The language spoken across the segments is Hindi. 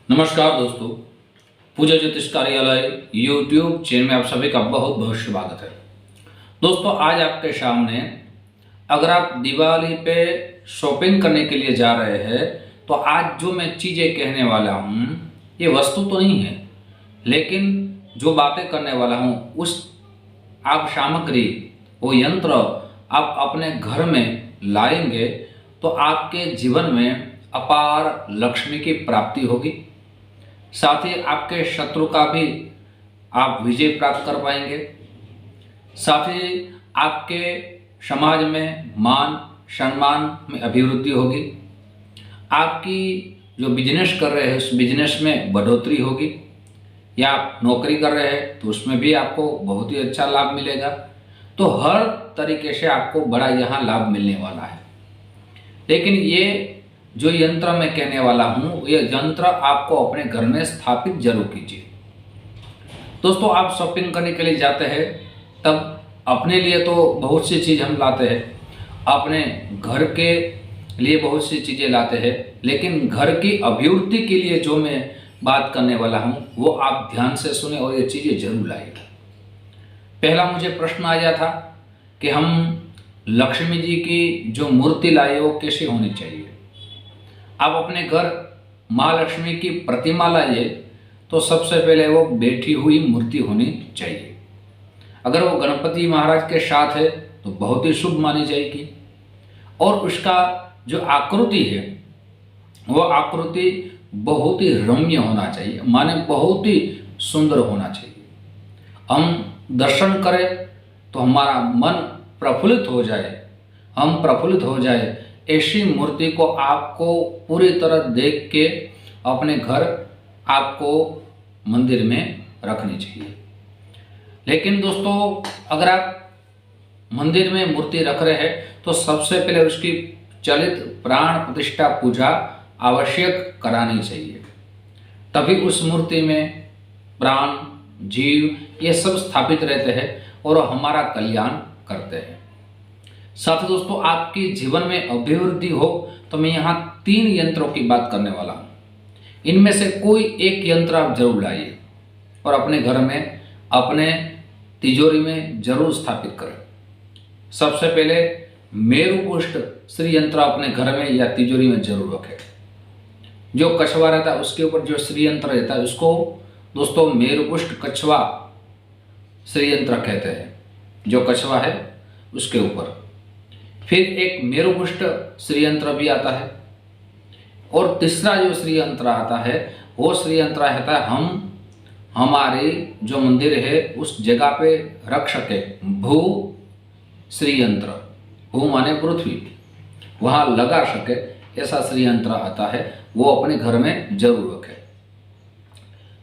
नमस्कार दोस्तों, पूजा ज्योतिष कार्यालय यूट्यूब चैनल में आप सभी का बहुत बहुत स्वागत है। दोस्तों, आज आपके सामने अगर आप दिवाली पे शॉपिंग करने के लिए जा रहे हैं तो आज जो मैं चीज़ें कहने वाला हूँ ये वस्तु तो नहीं है, लेकिन जो बातें करने वाला हूँ उस आप सामग्री वो यंत्र आप अपने घर में लाएंगे तो आपके जीवन में अपार लक्ष्मी की प्राप्ति होगी। साथ ही आपके शत्रु का भी आप विजय प्राप्त कर पाएंगे। साथ ही आपके समाज में मान सम्मान में अभिवृद्धि होगी। आपकी जो बिजनेस कर रहे हैं उस बिजनेस में बढ़ोतरी होगी, या आप नौकरी कर रहे हैं तो उसमें भी आपको बहुत ही अच्छा लाभ मिलेगा। तो हर तरीके से आपको बड़ा यहाँ लाभ मिलने वाला है। लेकिन ये जो यंत्र मैं कहने वाला हूँ ये यंत्र आपको अपने घर में स्थापित जरूर कीजिए। दोस्तों, आप शॉपिंग करने के लिए जाते हैं तब अपने लिए तो बहुत सी चीज़ हम लाते हैं, अपने घर के लिए बहुत सी चीज़ें लाते हैं, लेकिन घर की अभिवृद्धि के लिए जो मैं बात करने वाला हूँ वो आप ध्यान से सुने और ये चीज़ें जरूर लाइएगा। पहला मुझे प्रश्न आया था कि हम लक्ष्मी जी की जो मूर्ति लाए वो कैसे होनी चाहिए। आप अपने घर माँ लक्ष्मी की प्रतिमा लाइए तो सबसे पहले वो बैठी हुई मूर्ति होनी चाहिए। अगर वो गणपति महाराज के साथ है तो बहुत ही शुभ मानी जाएगी। और उसका जो आकृति है वो आकृति बहुत ही रम्य होना चाहिए, माने बहुत ही सुंदर होना चाहिए। हम दर्शन करें तो हमारा मन प्रफुल्लित हो जाए, हम प्रफुल्लित हो जाए, ऐसी मूर्ति को आपको पूरी तरह देख के अपने घर आपको मंदिर में रखनी चाहिए। लेकिन दोस्तों, अगर आप मंदिर में मूर्ति रख रहे हैं तो सबसे पहले उसकी चलित प्राण प्रतिष्ठा पूजा आवश्यक करानी चाहिए। तभी उस मूर्ति में प्राण जीव ये सब स्थापित रहते हैं और हमारा कल्याण करते हैं। साथ ही दोस्तों, आपकी जीवन में अभिवृद्धि हो तो मैं यहाँ 3 यंत्रों की बात करने वाला हूँ। इनमें से कोई एक यंत्र आप जरूर लाइए और अपने घर में अपने तिजोरी में जरूर स्थापित करें। सबसे पहले मेरुपुष्ट श्री यंत्र अपने घर में या तिजोरी में जरूर रखें। जो कछवा रहता है उसके ऊपर जो श्री यंत्र रहता है उसको दोस्तों मेरुपुष्ट कछवा श्री यंत्र कहते हैं, जो कछवा है उसके ऊपर। फिर एक मेरुपुष्ट श्री यंत्र भी आता है और तीसरा जो श्री यंत्र आता है वो श्री यंत्र रहता है हम हमारे जो मंदिर है उस जगह पे रख सके। भू श्री यंत्र, भू माने पृथ्वी, वहाँ लगा सके ऐसा श्री यंत्र आता है, वो अपने घर में जरूर रखें।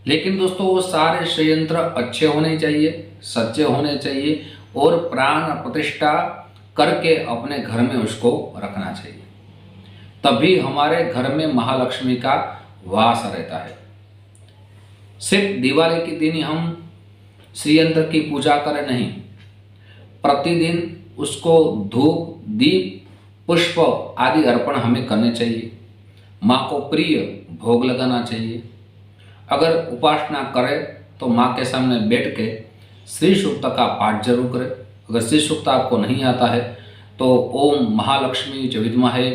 लेकिन दोस्तों, वो सारे श्री यंत्र अच्छे होने चाहिए, सच्चे होने चाहिए और प्राण प्रतिष्ठा करके अपने घर में उसको रखना चाहिए। तभी हमारे घर में महालक्ष्मी का वास रहता है। सिर्फ दिवाली के दिन ही हम श्री यंत्र की पूजा करें नहीं, प्रतिदिन उसको धूप दीप पुष्प आदि अर्पण हमें करने चाहिए। माँ को प्रिय भोग लगाना चाहिए। अगर उपासना करें तो माँ के सामने बैठ के श्री सूक्त का पाठ जरूर करें। अगर श्री सूक्त आपको नहीं आता है तो ओम महालक्ष्मी च विद्महे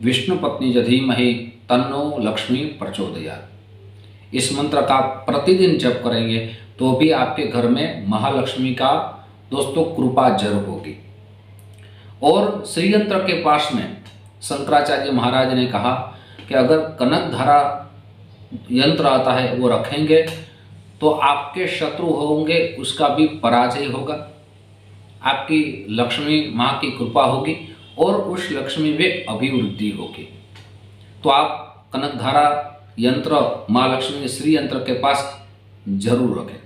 विष्णु पत्नी च धीमहि तन्नो लक्ष्मी प्रचोदयात्, इस मंत्र का प्रतिदिन जप करेंगे तो भी आपके घर में महालक्ष्मी का दोस्तों कृपा जरूर होगी। और श्री यंत्र के पास में शंकराचार्य महाराज ने कहा कि अगर कनक धारा यंत्र आता है वो रखेंगे तो आपके शत्रु होंगे उसका भी पराजय होगा, आपकी लक्ष्मी माँ की कृपा होगी और उस लक्ष्मी में अभिवृद्धि होगी। तो आप कनकधारा यंत्र माँ लक्ष्मी श्री यंत्र के पास जरूर रखें।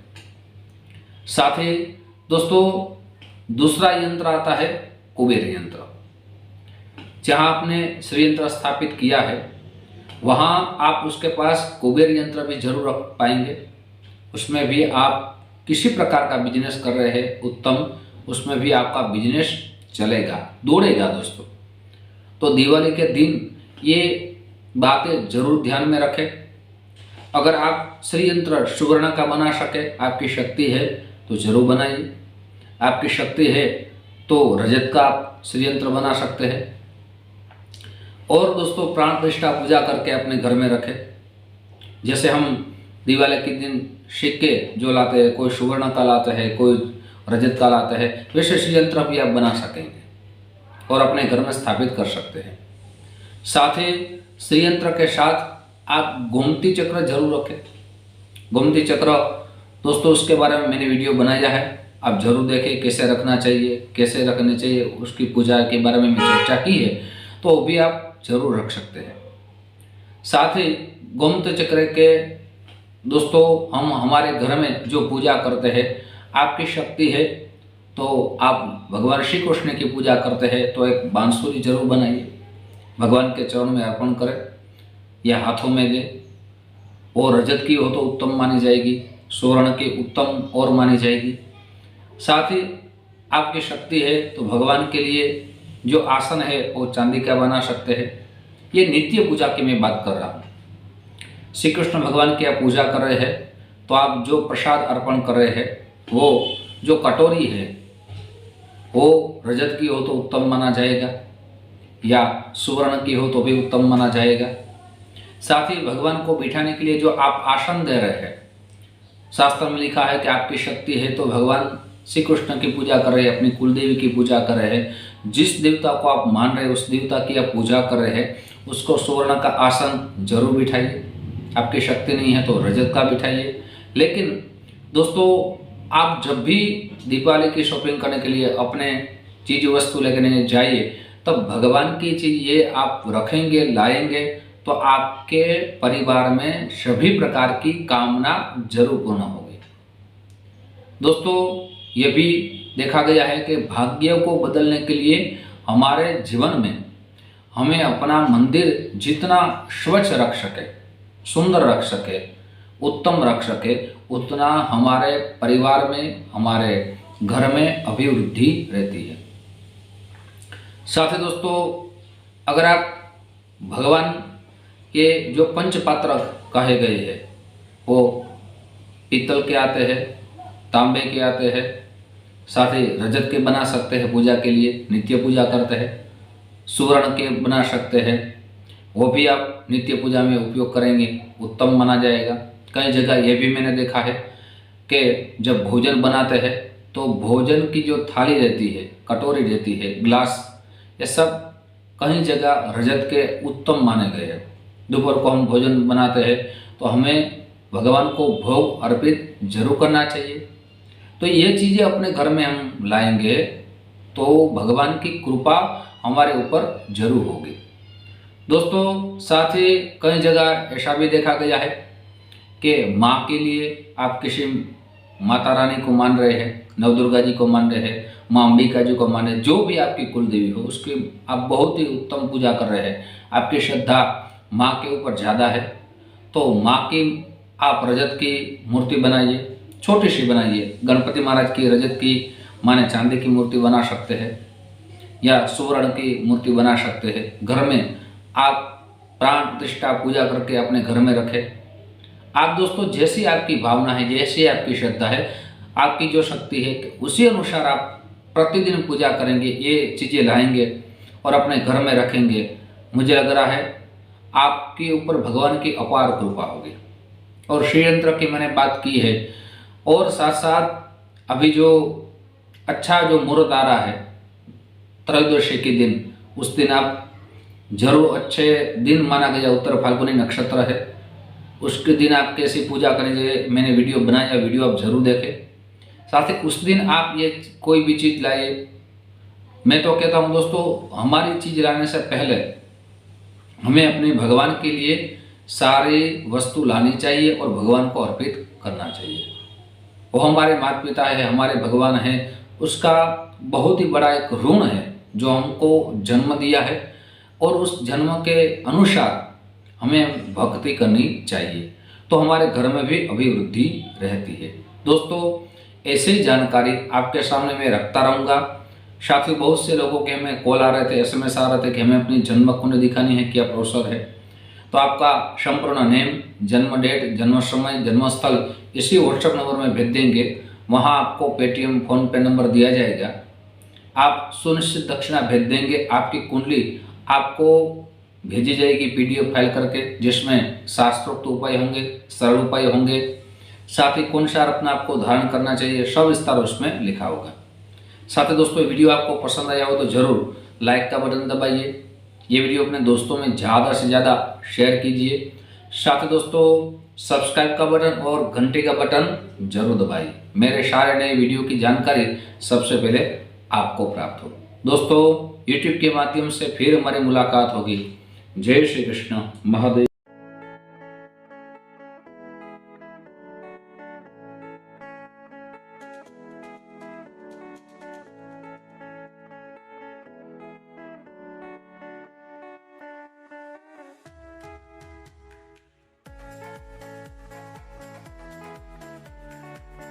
साथ ही दोस्तों, दूसरा यंत्र आता है कुबेर यंत्र। जहाँ आपने श्री यंत्र स्थापित किया है वहाँ आप उसके पास कुबेर यंत्र भी जरूर रख पाएंगे। उसमें भी आप किसी प्रकार का बिजनेस कर रहे हैं उत्तम, उसमें भी आपका बिजनेस चलेगा, दौड़ेगा दोस्तों। तो दिवाली के दिन ये बातें जरूर ध्यान में रखें। अगर आप श्री यंत्र सुवर्ण का बना सके, आपकी शक्ति है तो जरूर बनाइए। आपकी शक्ति है तो रजत का आप श्री यंत्र बना सकते हैं। और दोस्तों प्राण प्रतिष्ठा पूजा करके अपने घर में रखें। जैसे हम दिवाली के दिन सिक्के जो लाते हैं, कोई सुवर्ण का लाता है, कोई रजत का लाता है, वैसे श्री यंत्र भी आप बना सकेंगे और अपने घर में स्थापित कर सकते हैं। साथ ही श्री यंत्र के साथ आप गोमती चक्र जरूर रखें। गोमती चक्र दोस्तों उसके बारे में मैंने वीडियो बनाया है, आप जरूर देखें कैसे रखना चाहिए, कैसे रखने चाहिए, उसकी पूजा के बारे में चर्चा की है, तो वो भी आप जरूर रख सकते हैं। साथ ही गोमती चक्र के दोस्तों हम हमारे घर में जो पूजा करते हैं, आपकी शक्ति है तो आप भगवान श्री कृष्ण की पूजा करते हैं तो एक बांसुरी जरूर बनाइए, भगवान के चरण में अर्पण करें या हाथों में दे। और रजत की हो तो उत्तम मानी जाएगी, स्वर्ण की उत्तम और मानी जाएगी। साथ ही आपकी शक्ति है तो भगवान के लिए जो आसन है वो चांदी का बना सकते हैं। ये नित्य पूजा की मैं बात कर रहा हूँ। श्री कृष्ण भगवान की आप पूजा कर रहे हैं तो आप जो प्रसाद अर्पण कर रहे हैं, वो जो कटोरी है वो रजत की हो तो उत्तम माना जाएगा या सुवर्ण की हो तो भी उत्तम माना जाएगा। साथ ही भगवान को बिठाने के लिए जो आप आसन दे रहे हैं, शास्त्र में लिखा है कि आपकी शक्ति है तो भगवान श्री कृष्ण की पूजा कर रहे हैं, अपनी कुलदेवी की पूजा कर रहे हैं, जिस देवता को आप मान रहे हैं उस देवता की आप पूजा कर रहे हैं, उसको सुवर्ण का आसन जरूर बिठाइए। आपकी शक्ति नहीं है तो रजत का बिठाइए। लेकिन दोस्तों आप जब भी दीपावली की शॉपिंग करने के लिए अपने चीज वस्तु लेकर जाइए, तब भगवान की चीज ये आप रखेंगे, लाएंगे तो आपके परिवार में सभी प्रकार की कामना जरूर पूर्ण होगी। दोस्तों ये भी देखा गया है कि भाग्य को बदलने के लिए हमारे जीवन में हमें अपना मंदिर जितना स्वच्छ रख सके, सुंदर रख सके, उत्तम रख सके, उतना हमारे परिवार में, हमारे घर में अभिवृद्धि रहती है। साथ ही दोस्तों अगर आप भगवान के जो पंचपात्र कहे गए हैं वो पीतल के आते हैं, तांबे के आते हैं, साथ ही रजत के बना सकते हैं, पूजा के लिए नित्य पूजा करते हैं, सुवर्ण के बना सकते हैं, वो भी आप नित्य पूजा में उपयोग करेंगे, उत्तम माना जाएगा। कई जगह ये भी मैंने देखा है कि जब भोजन बनाते हैं तो भोजन की जो थाली रहती है, कटोरी रहती है, ग्लास, ये सब कई जगह रजत के उत्तम माने गए हैं। दोपहर को हम भोजन बनाते हैं तो हमें भगवान को भोग अर्पित जरूर करना चाहिए। तो ये चीज़ें अपने घर में हम लाएंगे तो भगवान की कृपा हमारे ऊपर जरूर होगी। दोस्तों साथ ही कई जगह ऐसा भी देखा गया है कि माँ के लिए आप किसी माता रानी को मान रहे हैं, नवदुर्गा जी को मान रहे हैं, माँ अंबिका जी को मान रहे हैं, जो भी आपकी कुल देवी हो उसकी आप बहुत ही उत्तम पूजा कर रहे हैं, आपकी श्रद्धा माँ के ऊपर ज़्यादा है, तो माँ की आप रजत की मूर्ति बनाइए, छोटी सी बनाइए। गणपति महाराज की रजत की माने चांदी की मूर्ति बना सकते हैं या स्वर्ण की मूर्ति बना सकते हैं। घर में आप प्राण प्रतिष्ठा पूजा करके अपने घर में रखें। आप दोस्तों जैसी आपकी भावना है, जैसी आपकी श्रद्धा है, आपकी जो शक्ति है, उसी अनुसार आप प्रतिदिन पूजा करेंगे, ये चीज़ें लाएंगे और अपने घर में रखेंगे, मुझे लग रहा है आपके ऊपर भगवान की अपार कृपा होगी। और श्री यंत्र की मैंने बात की है, और साथ साथ अभी जो अच्छा जो मुहूर्त आ रहा है त्रयोदशी के दिन, उस दिन आप जरूर, अच्छे दिन माना गया, उत्तर फाल्गुनी नक्षत्र है, उसके दिन आप कैसी पूजा करेंगे मैंने वीडियो बनाया, वीडियो आप जरूर देखें। साथ ही उस दिन आप ये कोई भी चीज़ लाए, मैं तो कहता हूँ दोस्तों हमारी चीज़ लाने से पहले हमें अपने भगवान के लिए सारी वस्तु लानी चाहिए और भगवान को अर्पित करना चाहिए। वो हमारे माता पिता है, हमारे भगवान है, उसका बहुत ही बड़ा एक ऋण है जो हमको जन्म दिया है, और उस जन्म के अनुसार हमें भक्ति करनी चाहिए, तो हमारे घर में भी अभिवृद्धि रहती है। दोस्तों ऐसी जानकारी आपके सामने मैं रखता रहूँगा। साथ ही बहुत से लोगों के हमें कॉल आ रहे थे, SMS आ रहे थे कि हमें अपनी जन्म कुंडली दिखानी है, क्या प्रोसेस है, तो आपका संपूर्ण नेम, जन्म डेट, जन्म समय, जन्म स्थल इसी व्हाट्सएप नंबर में भेज देंगे। वहाँ आपको पेटीएम, फोन पे नंबर दिया जाएगा। आप सुनिश्चित दक्षिणा भेज देंगे। आपकी कुंडली आपको भेजी जाएगी पीडीएफ फाइल करके, जिसमें शास्त्रोक्त उपाय होंगे, सरल उपाय होंगे, साथ ही कौन सा रत्न आपको धारण करना चाहिए, सब विस्तार उसमें लिखा होगा। साथ ही दोस्तों, वीडियो आपको पसंद आया हो तो जरूर लाइक का बटन दबाइए। ये वीडियो अपने दोस्तों में ज़्यादा से ज़्यादा शेयर कीजिए। साथ ही दोस्तों, सब्सक्राइब का बटन और घंटे का बटन जरूर दबाइए। मेरे सारे नए वीडियो की जानकारी सबसे पहले आपको प्राप्त हो। दोस्तों, यूट्यूब के माध्यम से फिर हमारी मुलाकात होगी। जय श्री कृष्ण महादेव।